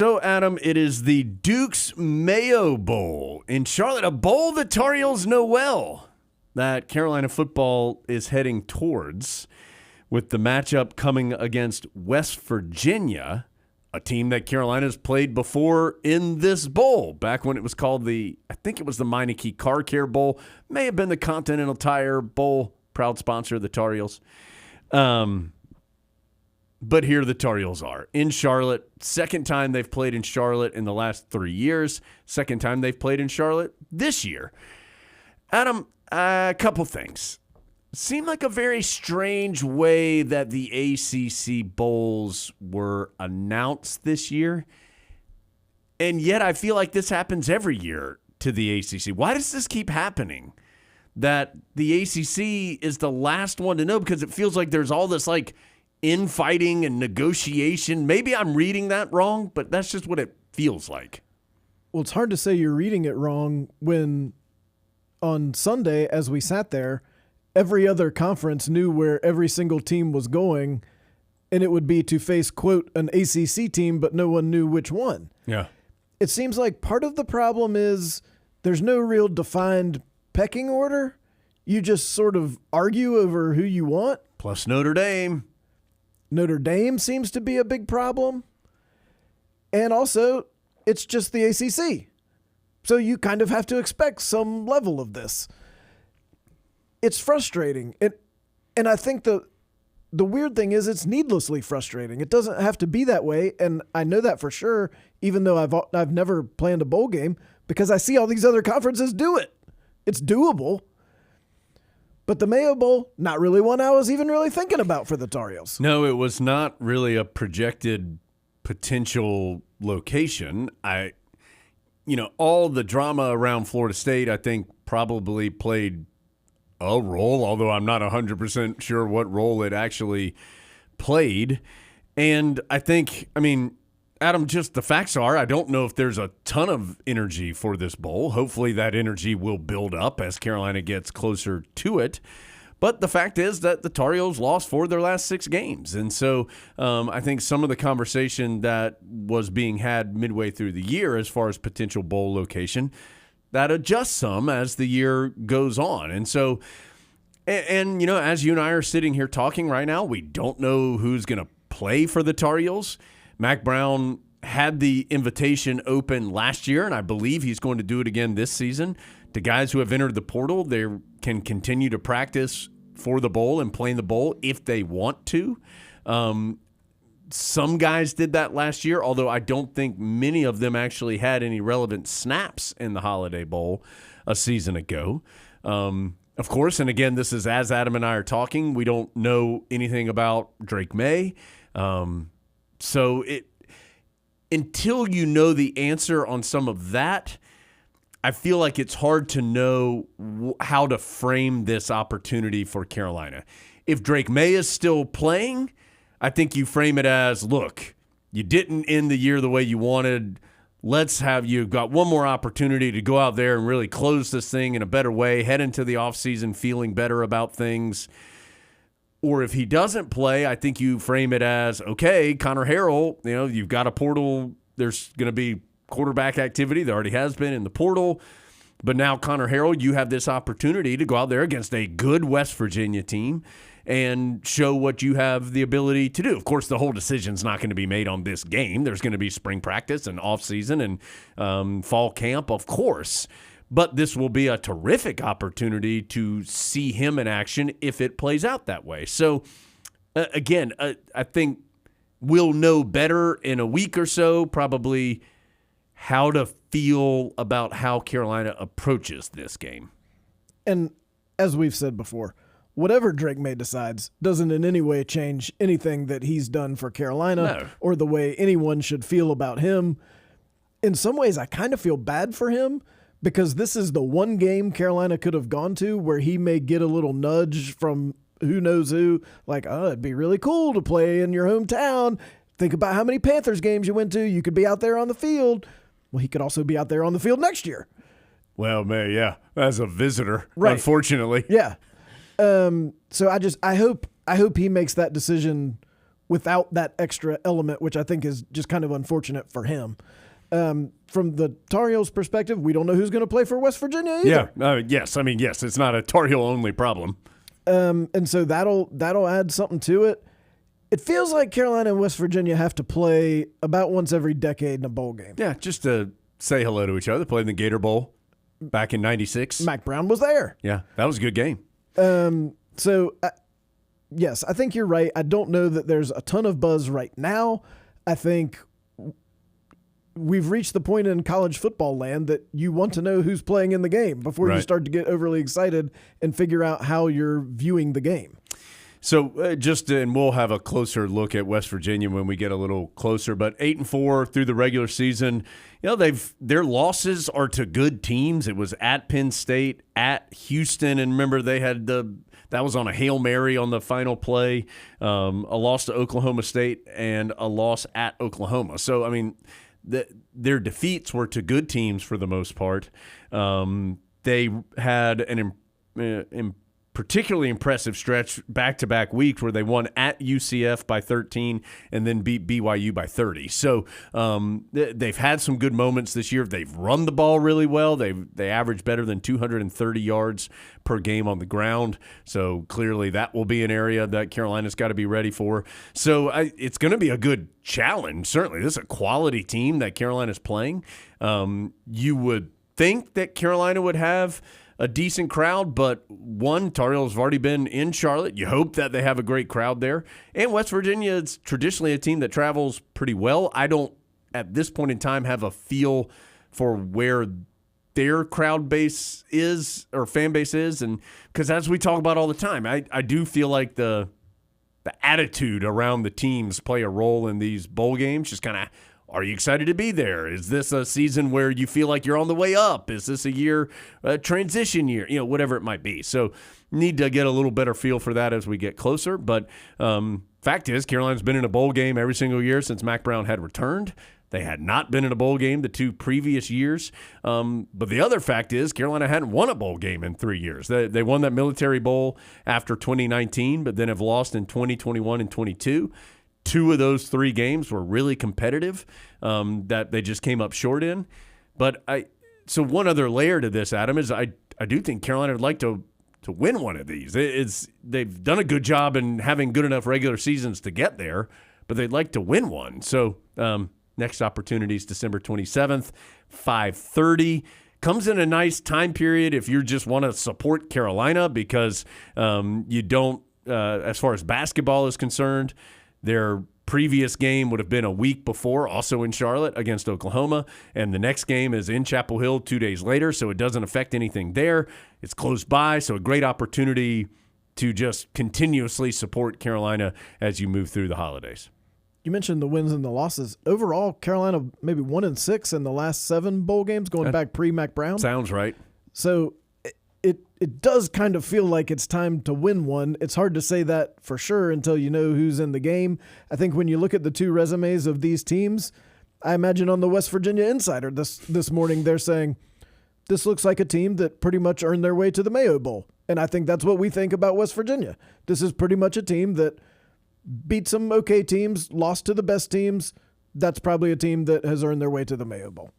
So, Adam, it is the Duke's Mayo Bowl in Charlotte, a bowl the Tar Heels know well that Carolina football is heading towards, with the matchup coming against West Virginia, a team that Carolina's played before in this bowl, back when it was called I think it was the Meineke Car Care Bowl, may have been the Continental Tire Bowl, proud sponsor of the Tar Heels. But here the Tar Heels are in Charlotte. Second time they've played in Charlotte in the last 3 years. Second time they've played in Charlotte this year. Adam, a couple things. Seemed like a very strange way that the ACC bowls were announced this year. And yet I feel like this happens every year to the ACC. Why does this keep happening? That the ACC is the last one to know, because it feels like there's all this infighting and negotiation. Maybe I'm reading that wrong, but that's just what it feels like. Well, it's hard to say you're reading it wrong when on Sunday, as we sat there, every other conference knew where every single team was going, and it would be to face, quote, an ACC team, but no one knew which one. Yeah. It seems like part of the problem is there's no real defined pecking order. You just sort of argue over who you want. Plus Notre Dame. Notre Dame seems to be a big problem. And also, it's just the ACC. So you kind of have to expect some level of this. It's frustrating. And I think the weird thing is it's needlessly frustrating. It doesn't have to be that way, and I know that for sure, even though I've never planned a bowl game, because I see all these other conferences do it. It's doable. But the Mayo Bowl, not really one I was even really thinking about for the Tar Heels. No, it was not really a projected potential location. All the drama around Florida State, I think, probably played a role, although I'm not 100% sure what role it actually played. And I think, Adam, just the facts are, I don't know if there's a ton of energy for this bowl. Hopefully that energy will build up as Carolina gets closer to it. But the fact is that the Tar Heels lost 4 of their last 6 games. And so I think some of the conversation that was being had midway through the year as far as potential bowl location, that adjusts some as the year goes on. And so, and as you and I are sitting here talking right now, we don't know who's going to play for the Tar Heels. Mac Brown had the invitation open last year, and I believe he's going to do it again this season. To guys who have entered the portal, they can continue to practice for the bowl and play in the bowl if they want to. Some guys did that last year, although I don't think many of them actually had any relevant snaps in the Holiday Bowl a season ago. Of course, and again, this is as Adam and I are talking, we don't know anything about Drake May. So until you know the answer on some of that, I feel like it's hard to know how to frame this opportunity for Carolina. If Drake May is still playing, I think you frame it as, look, you didn't end the year the way you wanted. You've got one more opportunity to go out there and really close this thing in a better way, head into the offseason feeling better about things. Or if he doesn't play, I think you frame it as, okay, Connor Harrell, you've got a portal. There's going to be quarterback activity. There already has been in the portal. But now, Connor Harrell, you have this opportunity to go out there against a good West Virginia team and show what you have the ability to do. Of course, the whole decision's not going to be made on this game. There's going to be spring practice and offseason and fall camp, of course. But this will be a terrific opportunity to see him in action if it plays out that way. So, again, I think we'll know better in a week or so, probably, how to feel about how Carolina approaches this game. And as we've said before, whatever Drake May decides doesn't in any way change anything that he's done for Carolina or the way anyone should feel about him. In some ways, I kind of feel bad for him, because this is the one game Carolina could have gone to where he may get a little nudge from who knows who, like, oh, it'd be really cool to play in your hometown. Think about how many Panthers games you went to. You could be out there on the field. Well, he could also be out there on the field next year. Well, May, yeah, as a visitor, right. Unfortunately. Yeah. So I hope he makes that decision without that extra element, which I think is just kind of unfortunate for him. From the Tar Heels' perspective, we don't know who's going to play for West Virginia either. Yeah, yes. I mean, yes, it's not a Tar Heel only problem. And so that'll add something to it. It feels like Carolina and West Virginia have to play about once every decade in a bowl game. Yeah, just to say hello to each other. They played in the Gator Bowl back in '96. Mac Brown was there. Yeah, that was a good game. Yes, I think you're right. I don't know that there's a ton of buzz right now. I think we've reached the point in college football land that you want to know who's playing in the game before you start to get overly excited and figure out how you're viewing the game. So and we'll have a closer look at West Virginia when we get a little closer. But 8-4 through the regular season, their losses are to good teams. It was at Penn State, at Houston, and remember they had that was on a Hail Mary on the final play, a loss to Oklahoma State and a loss at Oklahoma. So I mean, their defeats were to good teams for the most part. They had an particularly impressive stretch back-to-back weeks where they won at UCF by 13 and then beat BYU by 30. So they've had some good moments this year. They've run the ball really well. They average better than 230 yards per game on the ground. So clearly that will be an area that Carolina's got to be ready for. So it's going to be a good challenge. Certainly, this is a quality team that Carolina's playing. You would think that Carolina would have a decent crowd, but Tar Heels have already been in Charlotte. You hope that they have a great crowd there. And West Virginia is traditionally a team that travels pretty well. I don't, at this point in time, have a feel for where their crowd base is or fan base is. And because as we talk about all the time, I do feel like the attitude around the teams play a role in these bowl games. Just kind of, are you excited to be there? Is this a season where you feel like you're on the way up? Is this a transition year? Whatever it might be. So need to get a little better feel for that as we get closer. But fact is, Carolina's been in a bowl game every single year since Mac Brown had returned. They had not been in a bowl game the 2 previous years. But the other fact is Carolina hadn't won a bowl game in 3 years. They won that Military Bowl after 2019, but then have lost in 2021 and 22. 2 of those 3 games were really competitive that they just came up short in. But so one other layer to this, Adam, is I do think Carolina would like to win one of these. They've done a good job in having good enough regular seasons to get there, but they'd like to win one. So next opportunity is December 27th, 5:30. Comes in a nice time period if you just want to support Carolina because you don't, as far as basketball is concerned, their previous game would have been a week before, also in Charlotte against Oklahoma, and the next game is in Chapel Hill 2 days later, so it doesn't affect anything there. It's close by, so a great opportunity to just continuously support Carolina as you move through the holidays. You mentioned the wins and the losses. Overall, Carolina maybe 1-6 in the last 7 bowl games, going back pre-Mac Brown. Sounds right. So it does kind of feel like it's time to win one. It's hard to say that for sure until you know who's in the game. I think when you look at the 2 resumes of these teams, I imagine on the West Virginia Insider this morning they're saying, this looks like a team that pretty much earned their way to the Mayo Bowl. And I think that's what we think about West Virginia. This is pretty much a team that beat some okay teams, lost to the best teams. That's probably a team that has earned their way to the Mayo Bowl.